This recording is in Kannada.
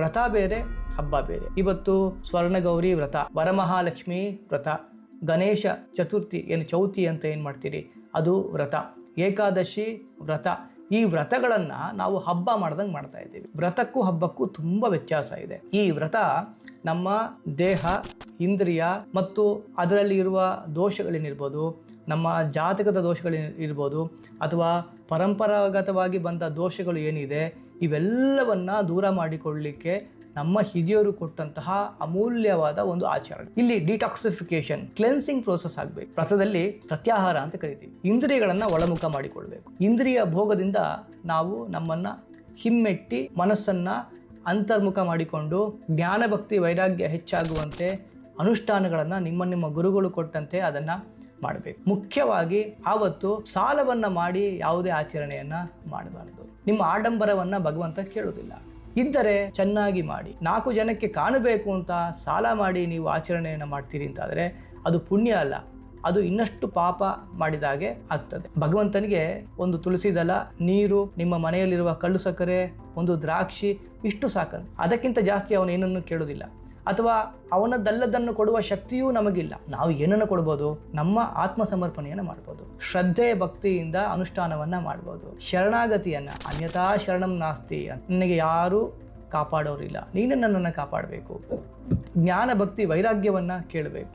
ವ್ರತ ಬೇರೆ, ಹಬ್ಬ ಬೇರೆ. ಇವತ್ತು ಸ್ವರ್ಣಗೌರಿ ವ್ರತ, ವರಮಹಾಲಕ್ಷ್ಮಿ ವ್ರತ, ಗಣೇಶ ಚತುರ್ಥಿ ಏನು ಚೌತಿ ಅಂತ ಏನು ಮಾಡ್ತೀರಿ ಅದು ವ್ರತ, ಏಕಾದಶಿ ವ್ರತ. ಈ ವ್ರತಗಳನ್ನು ನಾವು ಹಬ್ಬ ಮಾಡ್ದಂಗೆ ಮಾಡ್ತಾ ಇದ್ದೀವಿ. ವ್ರತಕ್ಕೂ ಹಬ್ಬಕ್ಕೂ ತುಂಬ ವ್ಯತ್ಯಾಸ ಇದೆ. ಈ ವ್ರತ ನಮ್ಮ ದೇಹ, ಇಂದ್ರಿಯ ಮತ್ತು ಅದರಲ್ಲಿ ಇರುವ ದೋಷಗಳೇನಿರ್ಬೋದು, ನಮ್ಮ ಜಾತಕದ ದೋಷಗಳಿರ್ಬೋದು ಅಥವಾ ಪರಂಪರಾಗತವಾಗಿ ಬಂದ ದೋಷಗಳು ಏನಿದೆ ಇವೆಲ್ಲವನ್ನ ದೂರ ಮಾಡಿಕೊಳ್ಳಲಿಕ್ಕೆ ನಮ್ಮ ಹಿರಿಯರು ಕೊಟ್ಟಂತಹ ಅಮೂಲ್ಯವಾದ ಒಂದು ಆಚರಣೆ. ಇಲ್ಲಿ ಡಿಟಾಕ್ಸಿಫಿಕೇಶನ್, ಕ್ಲೆನ್ಸಿಂಗ್ ಪ್ರೋಸೆಸ್ ಆಗಬೇಕು. ವ್ರತದಲ್ಲಿ ಪ್ರತ್ಯಾಹಾರ ಅಂತ ಕರಿತೀವಿ. ಇಂದ್ರಿಯಗಳನ್ನು ಒಳಮುಖ ಮಾಡಿಕೊಳ್ಬೇಕು. ಇಂದ್ರಿಯ ಭೋಗದಿಂದ ನಾವು ನಮ್ಮನ್ನ ಹಿಮ್ಮೆಟ್ಟಿ ಮನಸ್ಸನ್ನ ಅಂತರ್ಮುಖ ಮಾಡಿಕೊಂಡು ಜ್ಞಾನ ಭಕ್ತಿ ವೈರಾಗ್ಯ ಹೆಚ್ಚಾಗುವಂತೆ ಅನುಷ್ಠಾನಗಳನ್ನು ನಿಮ್ಮ ಗುರುಗಳು ಕೊಟ್ಟಂತೆ ಅದನ್ನ ಮಾಡಬೇಕು. ಮುಖ್ಯವಾಗಿ ಆವತ್ತು ಸಾಲವನ್ನ ಮಾಡಿ ಯಾವುದೇ ಆಚರಣೆಯನ್ನ ಮಾಡಬಾರದು. ನಿಮ್ಮ ಆಡಂಬರವನ್ನ ಭಗವಂತ ಕೇಳುವುದಿಲ್ಲ. ಇದ್ದರೆ ಚೆನ್ನಾಗಿ ಮಾಡಿ. 4 ಜನಕ್ಕೆ ಕಾಣಬೇಕು ಅಂತ ಸಾಲ ಮಾಡಿ ನೀವು ಆಚರಣೆಯನ್ನು ಮಾಡ್ತೀರಿ ಅಂತಾದರೆ ಅದು ಪುಣ್ಯ ಅಲ್ಲ, ಅದು ಇನ್ನಷ್ಟು ಪಾಪ ಮಾಡಿದಾಗೆ ಆಗ್ತದೆ. ಭಗವಂತನಿಗೆ ಒಂದು ತುಳಸಿ ದಳ, ನೀರು, ನಿಮ್ಮ ಮನೆಯಲ್ಲಿರುವ ಕಲ್ಲು ಸಕ್ಕರೆ, ಒಂದು ದ್ರಾಕ್ಷಿ ಇಷ್ಟು ಸಾಕಂತ. ಅದಕ್ಕಿಂತ ಜಾಸ್ತಿ ಅವನು ಏನನ್ನು ಕೇಳುವುದಿಲ್ಲ. ಅಥವಾ ಅವನದ್ದಲ್ಲದನ್ನು ಕೊಡುವ ಶಕ್ತಿಯೂ ನಮಗಿಲ್ಲ. ನಾವು ಏನನ್ನು ಕೊಡ್ಬೋದು? ನಮ್ಮ ಆತ್ಮ ಸಮರ್ಪಣೆಯನ್ನು ಮಾಡ್ಬೋದು, ಶ್ರದ್ಧೆ ಭಕ್ತಿಯಿಂದ ಅನುಷ್ಠಾನವನ್ನ ಮಾಡ್ಬೋದು, ಶರಣಾಗತಿಯನ್ನ, ಅನ್ಯಥಾ ಶರಣಂ ನಾಸ್ತಿ, ನನಗೆ ಯಾರೂ ಕಾಪಾಡೋರಿಲ್ಲ, ನೀನು ನನ್ನನ್ನು ಕಾಪಾಡಬೇಕು, ಜ್ಞಾನ ಭಕ್ತಿ ವೈರಾಗ್ಯವನ್ನ ಕೇಳಬೇಕು.